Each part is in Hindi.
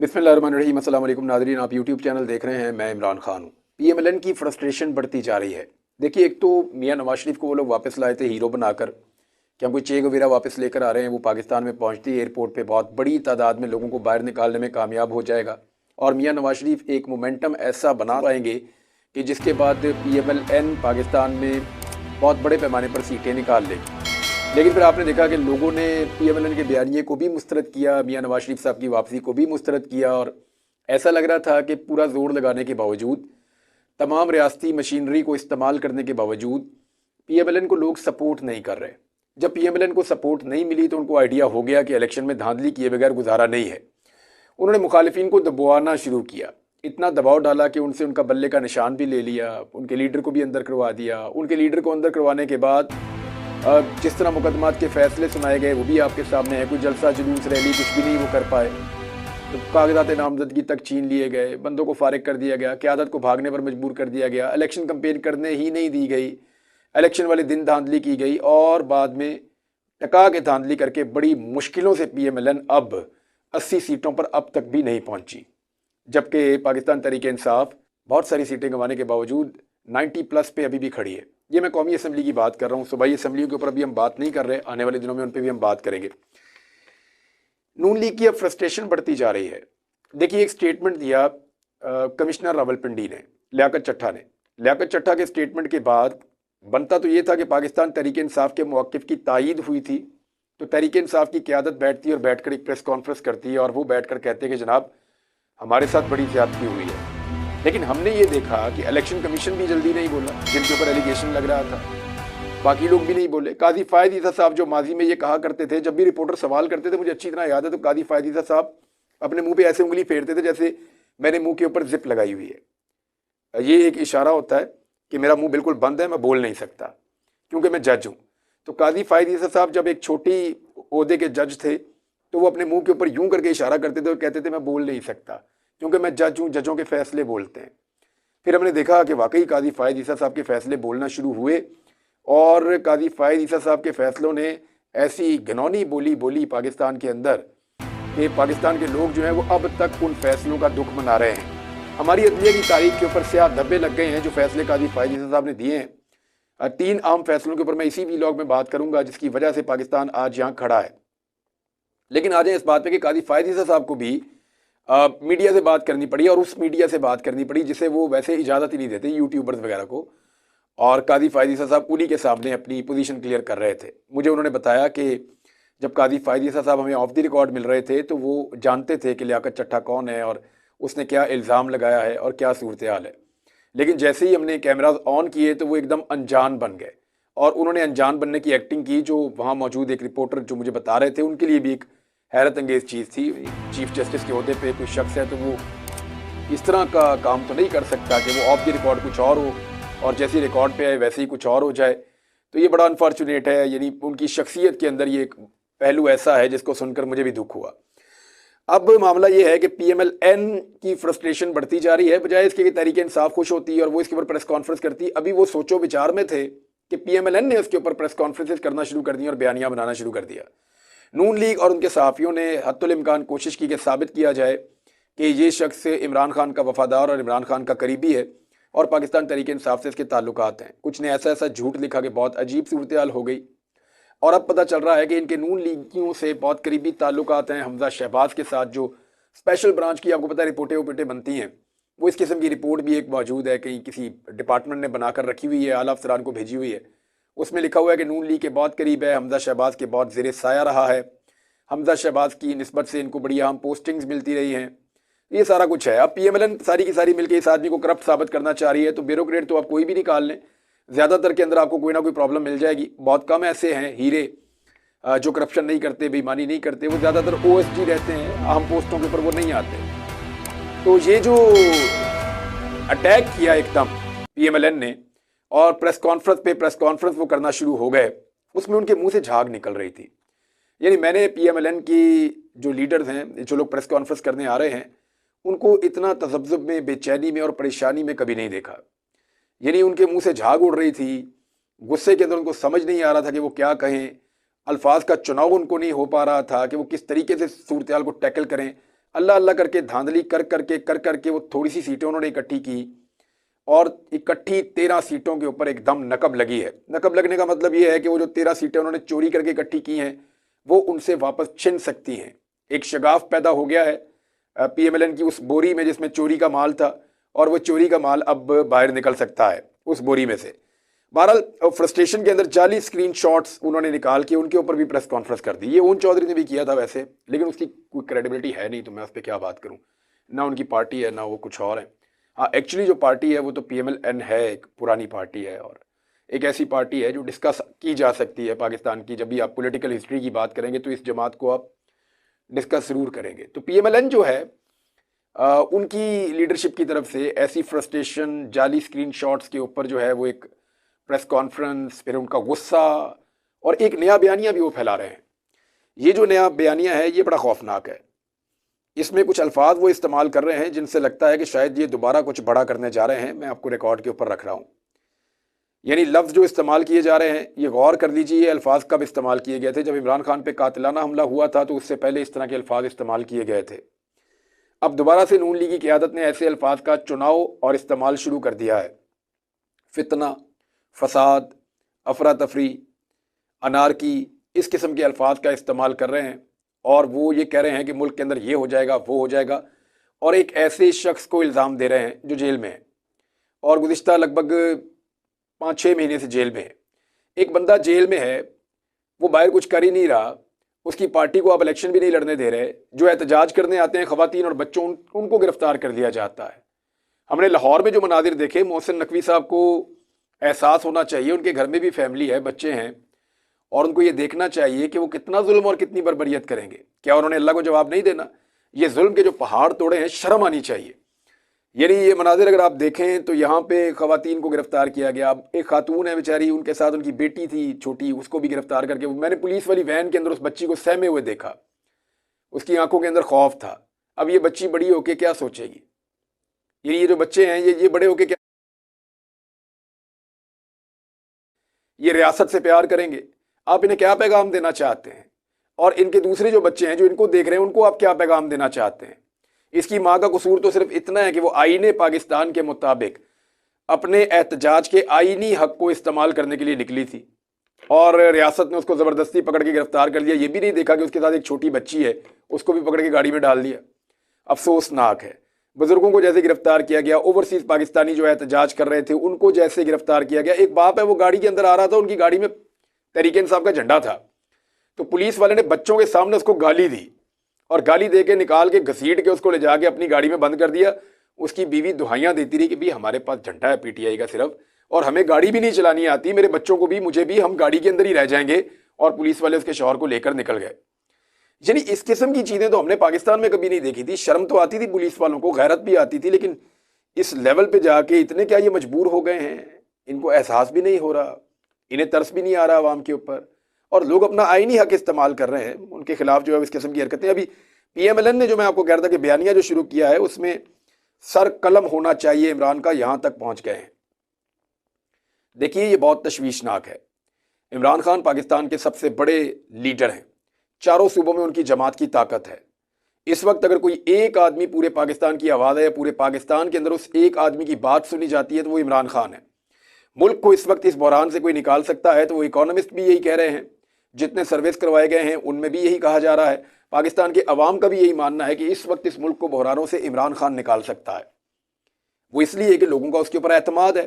बिस्मिल्लाहिर्रहमानिर्रहीम। अस्सलाम वालेकुम नाज़रीन, आप यूट्यूब चैनल देख रहे हैं। मैं इमरान खान हूँ। पीएमएलएन की फ्रस्ट्रेशन बढ़ती जा रही है। देखिए, एक तो मियां नवाज शरीफ को वो लोग वापस लाए थे हीरो बनाकर कि हम कोई चे गुवेरा वापस लेकर आ रहे हैं। वो पाकिस्तान में पहुँचती है एयरपोर्ट पे बहुत बड़ी तादाद में लोगों को बाहर निकालने में कामयाब हो जाएगा और मियां नवाज शरीफ एक मोमेंटम ऐसा बना पाएंगे कि जिसके बाद पीएमएलएन पाकिस्तान में बहुत बड़े पैमाने पर सीटें निकाल लेगी। लेकिन फिर आपने देखा कि लोगों ने पीएमएलएन के बयानिए को भी मुस्तरद किया, मियां नवाज शरीफ साहब की वापसी को भी मुस्तरद किया और ऐसा लग रहा था कि पूरा जोर लगाने के बावजूद, तमाम रियासती मशीनरी को इस्तेमाल करने के बावजूद पीएमएलएन को लोग सपोर्ट नहीं कर रहे। जब पीएमएलएन को सपोर्ट नहीं मिली तो उनको आइडिया हो गया कि इलेक्शन में धांधली किए बगैर गुजारा नहीं है। उन्होंने मुखालिफिन को दबाना शुरू किया, इतना दबाव डाला कि उनसे उनका बल्ले का निशान भी ले लिया, उनके लीडर को भी अंदर करवा दिया। उनके लीडर को अंदर करवाने के बाद जिस तरह मुकदमात के फैसले सुनाए गए वो भी आपके सामने है। कोई जलसा जुलूस रैली कुछ भी नहीं वो कर पाए। तो कागजात नामजदगी तक छीन लिए गए, बंदों को फारिग कर दिया गया, क़यादत को भागने पर मजबूर कर दिया गया, इलेक्शन कंपेन करने ही नहीं दी गई, इलेक्शन वाले दिन धांधली की गई और बाद में टका के धांधली करके बड़ी मुश्किलों से पीएमएलएन अब 80 सीटों पर अब तक भी नहीं पहुंची। जबकि पाकिस्तान तहरीक इंसाफ बहुत सारी सीटें गंवाने के बावजूद 90+ पे अभी भी खड़ी है। ये मैं कौमी असम्बली की बात कर रहा हूँ। सूबाई असम्बलियों के ऊपर अभी हम बात नहीं कर रहे, आने वाले दिनों में उन पर भी हम बात करेंगे। नून लीग की अब फ्रस्ट्रेशन बढ़ती जा रही है। देखिए, एक स्टेटमेंट दिया कमिश्नर रावलपिंडी ने, लियाकत चट्टा ने। लियाकत चट्टा के स्टेटमेंट के बाद बनता तो ये था कि पाकिस्तान तहरीक इंसाफ के मौक़िफ़ की तायीद हुई थी तो तहरीक इंसाफ की क़यादत बैठती और बैठकर एक प्रेस कॉन्फ्रेंस करती है और वो बैठकर कहते हैं कि जनाब हमारे साथ बड़ी ज़्यादती हुई है। लेकिन हमने ये देखा कि इलेक्शन कमीशन भी जल्दी नहीं बोला, जिनके ऊपर एलिगेशन लग रहा था, बाकी लोग भी नहीं बोले। काजी फ़ायद ईसा साहब जो माजी में ये कहा करते थे, जब भी रिपोर्टर सवाल करते थे, मुझे अच्छी तरह याद है, तो काजी फ़ायद ईसा साहब अपने मुंह पे ऐसे उंगली फेरते थे जैसे मेरे मुंह के ऊपर जिप लगाई हुई है। ये एक इशारा होता है कि मेरा मुंह बिल्कुल बंद है, मैं बोल नहीं सकता क्योंकि मैं जज हूँ। तो काजी फ़ायद ईसा साहब जब एक छोटी ओहदे के जज थे तो वो अपने मुंह के ऊपर यूं करके इशारा करते थे और कहते थे मैं बोल नहीं सकता क्योंकि मैं जज हूँ, जजों के फैसले बोलते हैं। फिर हमने देखा कि वाकई काजी फ़ायद ईसा साहब के फैसले बोलना शुरू हुए और काजी फ़ायद ईसा साहब के फैसलों ने ऐसी घिनौनी बोली पाकिस्तान के अंदर कि पाकिस्तान के लोग जो हैं वो अब तक उन फैसलों का दुख मना रहे हैं। हमारी अदलिया की तारीख के ऊपर स्याह धब्बे लग गए हैं जो फैसले काजी फ़ायद ईसा साहब ने दिए हैं। 3 अहम फैसलों के ऊपर मैं इसी व्लॉग में बात करूंगा जिसकी वजह से पाकिस्तान आज यहाँ खड़ा है। लेकिन आ जाए इस बात पे कि काजी फ़ायद ईसा साहब को भी मीडिया से बात करनी पड़ी और उस मीडिया से बात करनी पड़ी जिसे वो वैसे इजाज़त ही नहीं देते, यूट्यूबर्स वगैरह को। और काजी फ़ायद ईसा साहब उन्हीं के सामने अपनी पोजीशन क्लियर कर रहे थे। मुझे उन्होंने बताया कि जब काजी फ़ायद ईसा साहब हमें ऑफ द रिकॉर्ड मिल रहे थे तो वो जानते थे कि लियाकत चट्टा कौन है और उसने क्या इल्ज़ाम लगाया है और क्या सूरत हाल है। लेकिन जैसे ही हमने कैमराज ऑन किए तो वो एकदम अनजान बन गए और उन्होंने अनजान बनने की एक्टिंग की जो वहाँ मौजूद एक रिपोर्टर जो मुझे बता रहे थे उनके लिए भी एक हैरत अंगेज़ चीज़ थी। चीफ जस्टिस के अहदे पे कोई शख्स है तो वो इस तरह का काम तो नहीं कर सकता कि वो ऑफ द रिकॉर्ड कुछ और हो और जैसे रिकॉर्ड पे आए वैसे ही कुछ और हो जाए। तो ये बड़ा अनफॉर्चुनेट है, यानी उनकी शख्सियत के अंदर ये एक पहलू ऐसा है जिसको सुनकर मुझे भी दुख हुआ। अब मामला ये है कि पीएमएलएन की फ्रस्ट्रेशन बढ़ती जा रही है, बजाय इसके कि तहरीक इंसाफ खुश होती है और वो इसके ऊपर प्रेस कॉन्फ्रेंस करती। अभी वो सोचो विचार में थे कि पीएमएलएन ने उसके ऊपर प्रेस कॉन्फ्रेंसेस करना शुरू कर दी और बयानियां बनाना शुरू कर दिया। नून लीग और उनके सहाफ़ियों ने हत्तुल इम्कान कोशिश की कि साबित किया जाए कि ये शख्स इमरान खान का वफादार और इमरान खान का करीबी है और पाकिस्तान तहरीक इंसाफ से इसके ताल्लुकात हैं। कुछ ने ऐसा झूठ लिखा कि बहुत अजीब सूरत हाल हो गई और अब पता चल रहा है कि इनके नून लीगियों से बहुत करीबी ताल्लुकात हैं हमजा शहबाज के साथ, जो स्पेशल ब्रांच की आपको पता है रिपोर्टें बनती हैं। वो इस किस्म की रिपोर्ट भी एक मौजूद है, कहीं किसी डिपार्टमेंट ने बनाकर रखी हुई है, आला अफसरान को भेजी हुई है। उसमें लिखा हुआ है कि नून लीग के बहुत करीब है, हमजा शहबाज के बहुत ज़ेरे साया रहा है, हमजा शहबाज की निस्बत से इनको बड़ी अहम पोस्टिंग्स मिलती रही हैं, ये सारा कुछ है। अब पीएमएलएन सारी की सारी मिलकर इस आदमी को करप्ट साबित करना चाह रही है। तो ब्यूरोक्रेट तो आप कोई भी निकाल लें, ज़्यादातर के अंदर आपको कोई ना कोई प्रॉब्लम मिल जाएगी। बहुत कम ऐसे हैं हीरे जो करप्शन नहीं करते, बेईमानी नहीं करते, वो ज़्यादातर ओएसडी रहते हैं, अहम पोस्टों के ऊपर वो नहीं आते। तो ये जो अटैक किया एकदम पीएमएलएन ने और प्रेस कॉन्फ्रेंस वो करना शुरू हो गए, उसमें उनके मुंह से झाग निकल रही थी। यानी मैंने पीएमएलएन की जो लीडर्स हैं, जो लोग प्रेस कॉन्फ्रेंस करने आ रहे हैं, उनको इतना तज़ब्ज़ुब में, बेचैनी में और परेशानी में कभी नहीं देखा। यानी उनके मुंह से झाग उड़ रही थी, गुस्से के अंदर उनको समझ नहीं आ रहा था कि वो क्या कहें, अल्फाज का चुनाव उनको नहीं हो पा रहा था कि वो किस तरीके से सूरत हाल को टैकल करें। अल्लाह अल्लाह करके धांधली कर करके वो थोड़ी सी सीटें उन्होंने इकट्ठी की और इकट्ठी 13 सीटों के ऊपर एकदम नकब लगी है। नकब लगने का मतलब ये है कि वो जो 13 सीटें उन्होंने चोरी करके इकट्ठी की हैं वो उनसे वापस छिन सकती हैं। एक शगाफ पैदा हो गया है पीएमएलएन की उस बोरी में जिसमें चोरी का माल था, और वो चोरी का माल अब बाहर निकल सकता है उस बोरी में से। बहरहाल फ्रस्ट्रेशन के अंदर जाली स्क्रीनशॉट्स उन्होंने निकाल के उनके ऊपर भी प्रेस कॉन्फ्रेंस कर दी। ये ओन चौधरी ने भी किया था वैसे, लेकिन उसकी कोई क्रेडिबिलिटी है नहीं, तो मैं उस पर क्या बात करूं। ना उनकी पार्टी है ना वो कुछ और है। हाँ, एक्चुअली जो पार्टी है वो तो पीएमएलएन है, एक पुरानी पार्टी है और एक ऐसी पार्टी है जो डिस्कस की जा सकती है पाकिस्तान की। जब भी आप पॉलिटिकल हिस्ट्री की बात करेंगे तो इस जमात को आप डिस्कस जरूर करेंगे। तो पीएमएलएन जो है उनकी लीडरशिप की तरफ से ऐसी फ्रस्ट्रेशन, जाली स्क्रीनशॉट्स के ऊपर जो है वो एक प्रेस कॉन्फ्रेंस, फिर उनका गुस्सा और एक नया बयानिया भी वो फैला रहे हैं। ये जो नया बयानिया है ये बड़ा खौफनाक है। इसमें कुछ अल्फाज वो इस्तेमाल कर रहे हैं जिनसे लगता है कि शायद ये दोबारा कुछ बड़ा करने जा रहे हैं। मैं आपको रिकॉर्ड के ऊपर रख रहा हूँ। यानी लफ्ज़ जो इस्तेमाल किए जा रहे हैं, ये गौर कर लीजिए, ये अल्फाज कब इस्तेमाल किए गए थे। जब इमरान खान पे कातिलाना हमला हुआ था तो उससे पहले इस तरह के अल्फाज इस्तेमाल किए गए थे। अब दोबारा से नून लीग की क़यादत ने ऐसे अल्फाज का चुनाव और इस्तेमाल शुरू कर दिया है। फितना, फसाद, अफरा तफरी, अनारकी, इस किस्म के अल्फाज का इस्तेमाल कर रहे हैं और वो ये कह रहे हैं कि मुल्क के अंदर ये हो जाएगा, वो हो जाएगा, और एक ऐसे शख्स को इल्ज़ाम दे रहे हैं जो जेल में है और गुज़िश्ता लगभग 5-6 महीने से जेल में है। एक बंदा जेल में है, वो बाहर कुछ कर ही नहीं रहा, उसकी पार्टी को आप इलेक्शन भी नहीं लड़ने दे रहे, जो एहतजाज करने आते हैं ख़वातीन और बच्चों, उनको गिरफ्तार कर लिया जाता है। हमने लाहौर में जो मनाजिर देखे, मोहसिन नकवी साहब को एहसास होना चाहिए, उनके घर में भी फैमिली है, बच्चे हैं, और उनको ये देखना चाहिए कि वो कितना जुल्म और कितनी बर्बरियत करेंगे। क्या उन्होंने अल्लाह को जवाब नहीं देना? ये जुल्म के जो पहाड़ तोड़े हैं, शर्म आनी चाहिए। यानी ये मनाजिर अगर आप देखें तो यहाँ पे ख़वातीन को गिरफ्तार किया गया। एक खातून है बेचारी, उनके साथ उनकी बेटी थी छोटी, उसको भी गिरफ्तार करके, मैंने पुलिस वाली वैन के अंदर उस बच्ची को सहमे हुए देखा, उसकी आंखों के अंदर खौफ था। अब ये बच्ची बड़ी होके क्या सोचेगी? ये जो बच्चे हैं ये बड़े होके क्या, ये रियासत से प्यार करेंगे? आप इन्हें क्या पैगाम देना चाहते हैं? और इनके दूसरे जो बच्चे हैं जो इनको देख रहे हैं, उनको आप क्या पैगाम देना चाहते हैं? इसकी माँ का कसूर तो सिर्फ इतना है कि वो आईने पाकिस्तान के मुताबिक अपने एहतजाज के आईनी हक को इस्तेमाल करने के लिए निकली थी और रियासत ने उसको ज़बरदस्ती पकड़ के गिरफ्तार कर लिया। ये भी नहीं देखा कि उसके साथ एक छोटी बच्ची है, उसको भी पकड़ के गाड़ी में डाल दिया। अफसोसनाक है। बुजुर्गों को जैसे गिरफ्तार किया गया, ओवरसीज पाकिस्तानी जो एहतजाज कर रहे थे उनको जैसे गिरफ्तार किया गया। एक बाप है, वो गाड़ी के अंदर आ रहा था, उनकी गाड़ी में तहरीक-ए-इंसाफ का झंडा था, तो पुलिस वाले ने बच्चों के सामने उसको गाली दी और गाली दे के निकाल के घसीट के उसको ले जाके अपनी गाड़ी में बंद कर दिया। उसकी बीवी दुहाइयां देती रही कि भाई हमारे पास झंडा है पीटीआई का सिर्फ, और हमें गाड़ी भी नहीं चलानी आती, मेरे बच्चों को भी, मुझे भी, हम गाड़ी के अंदर ही रह जाएंगे। और पुलिस वाले उसके शौहर को लेकर निकल गए। यानी इस किस्म की चीजें तो हमने पाकिस्तान में कभी नहीं देखी थी। शर्म तो आती थी पुलिस वालों को, गैरत भी आती थी, लेकिन इस लेवल पे जाके इतने क्या ये मजबूर हो गए हैं? इनको एहसास भी नहीं हो रहा, इन्हें तरस भी नहीं आ रहा आवाम के ऊपर, और लोग अपना आईनी हक इस्तेमाल कर रहे हैं। उनके खिलाफ जो है इस किस्म की हरकतें, अभी पीएमएलएन ने जो मैं आपको कह रहा था कि बयानिया जो शुरू किया है उसमें सर कलम होना चाहिए इमरान का, यहां तक पहुंच गए हैं। देखिए ये बहुत तशवीशनाक है। इमरान खान पाकिस्तान के सबसे बड़े लीडर हैं, चारों सूबों में उनकी जमात की ताकत है। इस वक्त अगर कोई एक आदमी पूरे पाकिस्तान की आवाज़ है या पूरे पाकिस्तान के अंदर उस एक आदमी की बात सुनी जाती है तो वो इमरान खान है। मुल्क को इस वक्त इस बहरान से कोई निकाल सकता है तो वो इकोनॉमिस्ट भी यही कह रहे हैं, जितने सर्वेस करवाए गए हैं उनमें भी यही कहा जा रहा है। पाकिस्तान के अवाम का भी यही मानना है कि इस वक्त इस मुल्क को बहरानों से इमरान खान निकाल सकता है। वो इसलिए कि लोगों का उसके ऊपर एतमाद है।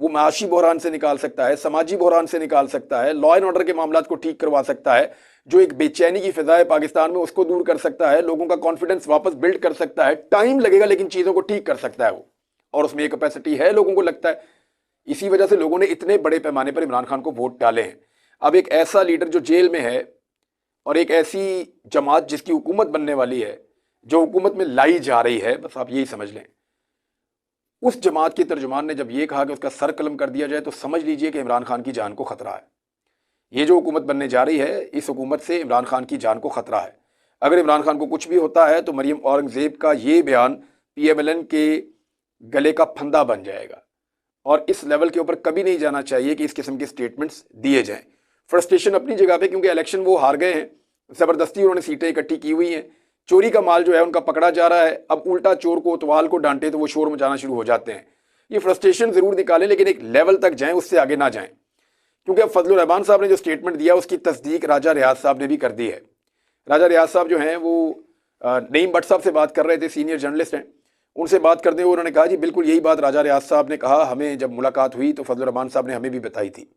वो माशी बहरान से निकाल सकता है, समाजी बहरान से निकाल सकता है, लॉ एंड ऑर्डर के मामलात को ठीक करवा सकता है, जो एक बेचैनी की फिजा है पाकिस्तान में उसको दूर कर सकता है, लोगों का कॉन्फिडेंस वापस बिल्ड कर सकता है। टाइम लगेगा लेकिन चीज़ों को ठीक कर सकता है वो, और उसमें एक कैपेसिटी है, लोगों को लगता है। इसी वजह से लोगों ने इतने बड़े पैमाने पर इमरान खान को वोट डाले हैं। अब एक ऐसा लीडर जो जेल में है और एक ऐसी जमात जिसकी हुकूमत बनने वाली है, जो हुकूमत में लाई जा रही है, बस आप यही समझ लें, उस जमात के तर्जुमान ने जब ये कहा कि उसका सर कलम कर दिया जाए तो समझ लीजिए कि इमरान खान की जान को खतरा है। ये जो हुकूमत बनने जा रही है, इस हुकूमत से इमरान खान की जान को खतरा है। अगर इमरान खान को कुछ भी होता है तो मरियम औरंगजेब का ये बयान पीएमएलएन के गले का फंदा बन जाएगा, और इस लेवल के ऊपर कभी नहीं जाना चाहिए कि इस किस्म के स्टेटमेंट्स दिए जाएं। फ्रस्ट्रेशन अपनी जगह पे, क्योंकि इलेक्शन वो हार गए हैं, ज़बरदस्ती उन्होंने सीटें इकट्ठी की हुई हैं, चोरी का माल जो है उनका पकड़ा जा रहा है। अब उल्टा चोर को उतवाल को डांटे तो वो शोर मचाना शुरू हो जाते हैं। ये फ्रस्ट्रेशन जरूर निकालें, लेकिन एक लेवल तक जाएं, उससे आगे ना जाएं। क्योंकि अब फजलुर रहमान साहब ने जो स्टेटमेंट दिया उसकी तस्दीक राजा रियाज साहब ने भी कर दी है। राजा रियाज साहब जो हैं वो नईम भट्ट साहब से बात कर रहे थे, सीनियर जर्नलिस्ट हैं। उनसे बात करते हुए उन्होंने कहा जी बिल्कुल यही बात राजा रियाज साहब ने कहा, हमें जब मुलाकात हुई तो फजलुर रहमान साहब ने हमें भी बताई थी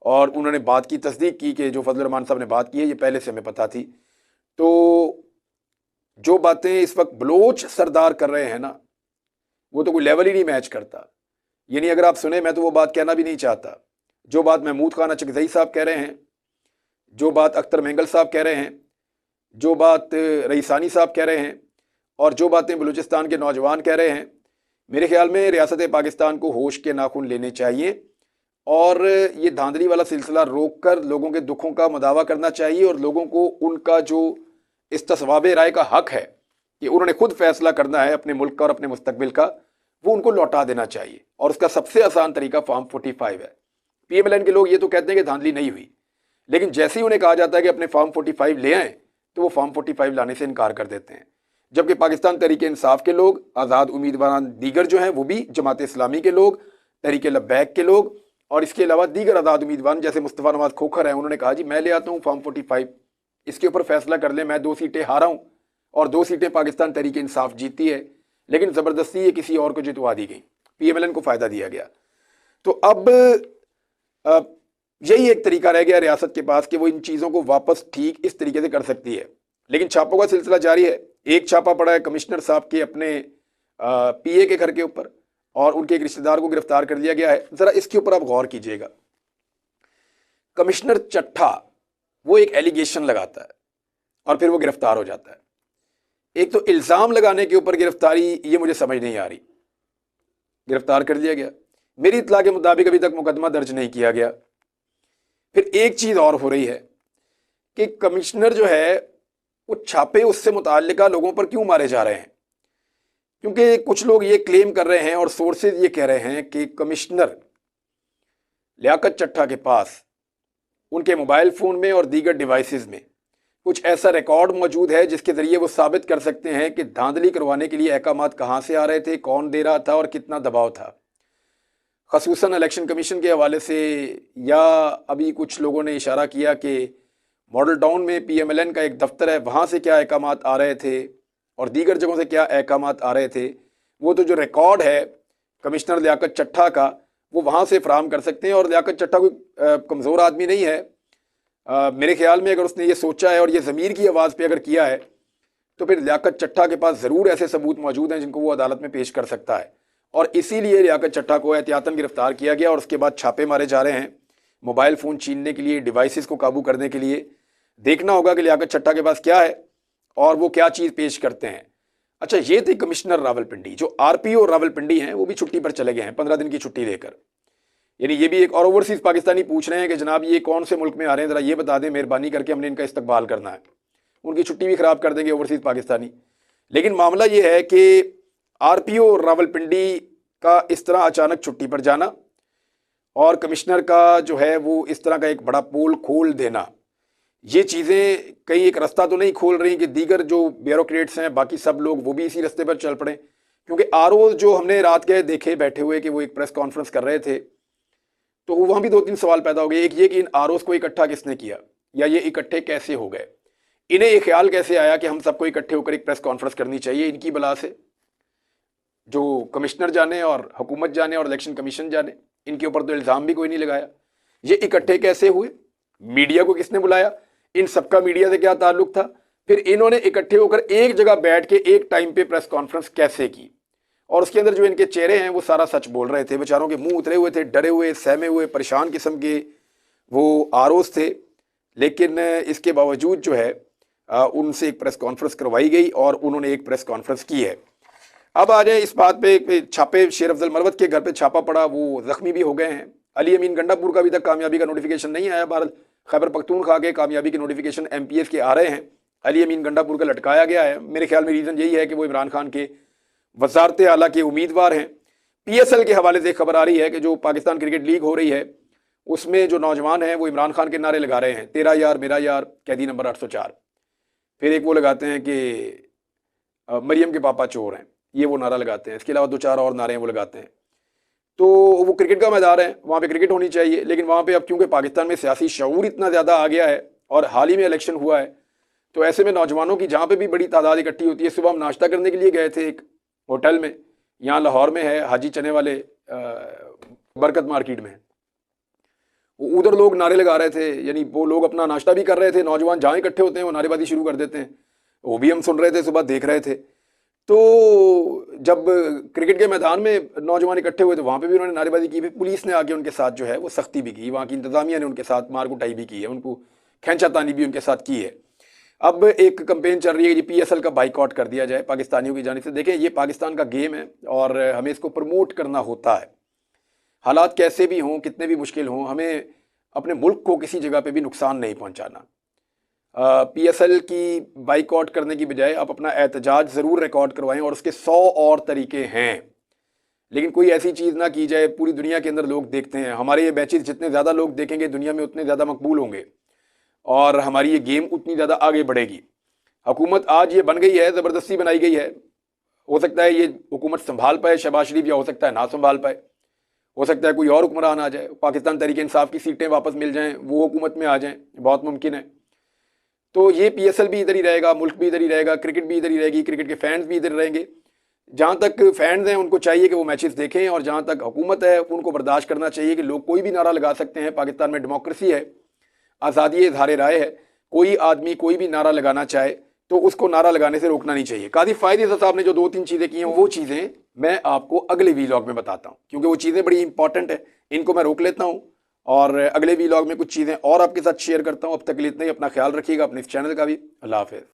और उन्होंने बात की तस्दीक की कि जो फजलुर रहमान साहब ने बात की है ये पहले से हमें पता थी। तो जो बातें इस वक्त बलोच सरदार कर रहे हैं ना, वो तो कोई लेवल ही नहीं मैच करता। यानी अगर आप सुने, मैं तो वो बात कहना भी नहीं चाहता। जो बात महमूद खान अचकज़ई साहब कह रहे हैं, जो बात अख्तर मेंगल साहब कह रहे हैं, जो बात रईसानी साहब कह रहे हैं और जो बातें बलूचिस्तान के नौजवान कह रहे हैं, मेरे ख्याल में रियासत पाकिस्तान को होश के नाखून लेने चाहिए और ये धांधली वाला सिलसिला रोक कर लोगों के दुखों का मदावा करना चाहिए और लोगों को उनका जो इस्तिस्वाब राय का हक है कि उन्होंने खुद फैसला करना है अपने मुल्क का और अपने मुस्तकबिल का, वो उनको लौटा देना चाहिए। और उसका सबसे आसान तरीका फॉर्म 45 है। PMLN के लोग ये तो कहते हैं कि धांधली नहीं हुई, लेकिन जैसे ही उन्हें कहा जाता है कि अपने फॉर्म 45 ले आएं तो वो फॉर्म 45 लाने से इनकार कर देते हैं। जबकि पाकिस्तान तहरीक इंसाफ के लोग, आज़ाद उम्मीदवार दीगर जो हैं वो भी जमात इस्लामी के लोग, तहरीक लब्बैक के लोग और इसके अलावा दीगर आज़ाद उम्मीदवार जैसे मुस्तफ़ा नवाज खोखर हैं, उन्होंने कहा जी मैं ले आता हूँ फॉर्म 45, इसके ऊपर फैसला कर ले। मैं 2 सीटें हारा हूँ और 2 सीटें पाकिस्तान तहरीक इंसाफ जीती है, लेकिन ज़बरदस्ती ये किसी और को जितवा दी गई, PMLN को फ़ायदा दिया गया। तो अब यही एक तरीका रह गया रियासत के पास कि वो इन चीज़ों को वापस ठीक इस तरीके से कर सकती है। लेकिन छापों का सिलसिला जारी है। एक छापा पड़ा है कमिश्नर साहब के अपने PA के घर के ऊपर और उनके एक रिश्तेदार को गिरफ्तार कर लिया गया है। ज़रा इसके ऊपर आप गौर कीजिएगा। कमिश्नर चट्ठा वो एक एलिगेशन लगाता है और फिर वो गिरफ्तार हो जाता है। एक तो इल्ज़ाम लगाने के ऊपर गिरफ्तारी, ये मुझे समझ नहीं आ रही। गिरफ्तार कर लिया गया, मेरी इत्तला के मुताबिक अभी तक मुकदमा दर्ज नहीं किया गया। फिर एक चीज़ और हो रही है कि कमिश्नर जो है वो छापे उससे मुताल्लिका लोगों पर क्यों मारे जा रहे हैं, क्योंकि कुछ लोग ये क्लेम कर रहे हैं और सोर्सेज ये कह रहे हैं कि कमिश्नर लियाकत चट्ठा के पास उनके मोबाइल फ़ोन में और दीगर डिवाइसेस में कुछ ऐसा रिकॉर्ड मौजूद है जिसके ज़रिए वो साबित कर सकते हैं कि धांधली करवाने के लिए अहकामात कहाँ से आ रहे थे, कौन दे रहा था और कितना दबाव था। ख़ुसूसन इलेक्शन कमीशन के हवाले से, या अभी कुछ लोगों ने इशारा किया कि मॉडल टाउन में PMLN का एक दफ्तर है, वहाँ से क्या अहकामात आ रहे थे और दीगर जगहों से क्या अहकामात आ रहे थे। वो तो जो रिकॉर्ड है कमिश्नर लियाकत चट्ठा का वो वहाँ से फराहम कर सकते हैं। और लियाकत चट्ठा कोई कमज़ोर आदमी नहीं है। मेरे ख्याल में अगर उसने ये सोचा है और ये ज़मीर की आवाज़ पे अगर किया है तो फिर लियाकत चट्ठा के पास ज़रूर ऐसे सबूत मौजूद हैं जिनको वो अदालत में पेश कर सकता है। और इसीलिए लियाकत चट्ठा को एहतियातन गिरफ्तार किया गया और उसके बाद छापे मारे जा रहे हैं मोबाइल फ़ोन छीनने के लिए, डिवाइसेस को काबू करने के लिए। देखना होगा कि लियाकत चट्ठा के पास क्या है और वो क्या चीज़ पेश करते हैं। अच्छा, ये थे कमिश्नर रावलपिंडी। जो RPO रावलपिंडी हैं वो भी छुट्टी पर चले गए हैं 15 दिन की छुट्टी लेकर। यानी ये भी एक, और ओवरसीज़ पाकिस्तानी पूछ रहे हैं कि जनाब ये कौन से मुल्क में आ रहे हैं, ज़रा ये बता दें मेहरबानी करके, हमने इनका इस्तकबाल करना है। उनकी छुट्टी भी ख़राब कर देंगे ओवरसीज़ पाकिस्तानी। लेकिन मामला ये है कि RPO रावलपिंडी का इस तरह अचानक छुट्टी पर जाना और कमिश्नर का जो है वो इस तरह का एक बड़ा पोल खोल देना, ये चीज़ें कहीं एक रास्ता तो नहीं खोल रही कि दीगर जो ब्यूरोक्रेट्स हैं बाकी सब लोग वो भी इसी रास्ते पर चल पड़े। क्योंकि RO जो हमने रात के देखे बैठे हुए कि वो एक प्रेस कॉन्फ्रेंस कर रहे थे, तो वहाँ भी 2-3 सवाल पैदा हो गए। एक ये कि इन ROs को इकट्ठा किसने किया या ये इकट्ठे कैसे हो गए, इन्हें ये ख्याल कैसे आया कि हम सबको इकट्ठे होकर एक प्रेस कॉन्फ्रेंस करनी चाहिए इनकी बला से। जो कमिश्नर जाने और हुकूमत जाने और इलेक्शन कमीशन जाने, इनके ऊपर तो इल्ज़ाम भी कोई नहीं लगाया। ये इकट्ठे कैसे हुए, मीडिया को किसने बुलाया, इन सबका मीडिया से क्या ताल्लुक था, फिर इन्होंने इकट्ठे होकर एक जगह बैठ के एक टाइम पे प्रेस कॉन्फ्रेंस कैसे की। और उसके अंदर जो इनके चेहरे हैं वो सारा सच बोल रहे थे। बेचारों के मुंह उतरे हुए थे, डरे हुए, सहमे हुए, परेशान किस्म के वो ROs थे। लेकिन इसके बावजूद जो है उनसे एक प्रेस कॉन्फ्रेंस करवाई गई और उन्होंने एक प्रेस कॉन्फ्रेंस की है। अब आ जाए इस बात पे, छापे शेर अफजल मरवत के घर पे छापा पड़ा, वो जख्मी भी हो गए हैं। अली अमीन गंडापुर का अभी तक कामयाबी का नोटिफिकेशन नहीं आया। भारत खैबर पख्तूनख्वा के कामयाबी के नोटिफिकेशन MPS के आ रहे हैं। अली अमीन गंडापुर का लटकाया गया है। मेरे ख्याल में रीज़न यही है कि वो इमरान खान के वज़ारत आला के उम्मीदवार हैं। PSL के हवाले से खबर आ रही है कि जो पाकिस्तान क्रिकेट लीग हो रही है उसमें जो नौजवान हैं वो इमरान खान के नारे लगा रहे हैं, तेरा यार मेरा यार, कैदी नंबर 804। फिर एक वो लगाते हैं कि मरियम के पापा चोर हैं, ये वो नारा लगाते हैं। इसके अलावा 2-4 और नारे वो लगाते हैं। तो वो क्रिकेट का मैदान है, वहाँ पे क्रिकेट होनी चाहिए, लेकिन वहाँ पे अब क्योंकि पाकिस्तान में सियासी शऊर इतना ज़्यादा आ गया है और हाल ही में इलेक्शन हुआ है, तो ऐसे में नौजवानों की जहाँ पे भी बड़ी तादाद इकट्ठी होती है। सुबह हम नाश्ता करने के लिए गए थे एक होटल में, यहाँ लाहौर में है, हाजी चने वाले बरकत मार्केट में। उधर लोग नारे लगा रहे थे, यानी वो लोग अपना नाश्ता भी कर रहे थे, नौजवान जहाँ इकट्ठे होते हैं वो नारेबाजी शुरू कर देते हैं। वो भी हम सुन रहे थे, सुबह देख रहे थे। तो जब क्रिकेट के मैदान में नौजवान इकट्ठे हुए तो वहाँ पे भी उन्होंने नारेबाजी की। पुलिस ने आके उनके साथ जो है वो सख्ती भी की, वहाँ की इंतजामिया ने उनके साथ मार कुटाई भी की है, उनको खींचातानी भी उनके साथ की है। अब एक कंपेन चल रही है कि PSL का बाइकआउट कर दिया जाए पाकिस्तानियों की जानिब से। देखें, ये पाकिस्तान का गेम है और हमें इसको प्रमोट करना होता है। हालात कैसे भी हों, कितने भी मुश्किल हों, हमें अपने मुल्क को किसी जगह पे भी नुकसान नहीं पहुंचाना। PSL की बाइकआउट करने की बजाय आप अपना एहतजाज ज़रूर रिकॉर्ड करवाएं, और उसके 100 और तरीके हैं, लेकिन कोई ऐसी चीज़ ना की जाए। पूरी दुनिया के अंदर लोग देखते हैं, हमारे ये मैचेस जितने ज़्यादा लोग देखेंगे दुनिया में उतने ज़्यादा मकबूल होंगे और हमारी ये गेम उतनी ज़्यादा आगे बढ़ेगी। हुकूमत आज ये बन गई है, ज़बरदस्ती बनाई गई है। हो सकता है ये हुकूमत संभाल पाए शहबाज शरीफ, या हो सकता है ना संभाल पाए, हो सकता है कोई और हुक्मरान आ जाए, पाकिस्तान तहरीक इंसाफ की सीटें वापस मिल जाएं, वो हुकूमत में आ जाएं, बहुत मुमकिन है। तो ये PSL भी इधर ही रहेगा, मुल्क भी इधर ही रहेगा, क्रिकेट भी इधर ही रहेगी, क्रिकेट के फैंस भी इधर रहेंगे। जहाँ तक फैंस हैं उनको चाहिए कि वो मैचेस देखें, और जहाँ तक हुकूमत है उनको बर्दाश्त करना चाहिए कि लोग कोई भी नारा लगा सकते हैं। पाकिस्तान में डेमोक्रेसी है, आज़ादी इज़हार राय है, कोई आदमी कोई भी नारा लगाना चाहे तो उसको नारा लगाने से रोकना नहीं चाहिए। कादिर फायद ईसा साहब ने जो 2-3 चीज़ें की हैं, वो चीज़ें मैं आपको अगले वीलॉग में बताता हूँ, क्योंकि वो चीज़ें बड़ी इंपॉर्टेंट है। इनको मैं रोक लेता हूँ और अगले वीलॉग में कुछ चीज़ें और आपके साथ शेयर करता हूँ। अब तक के लिए इतना ही। अपना ख्याल रखिएगा, अपने इस चैनल का भी। अल्लाह हाफ़िज़।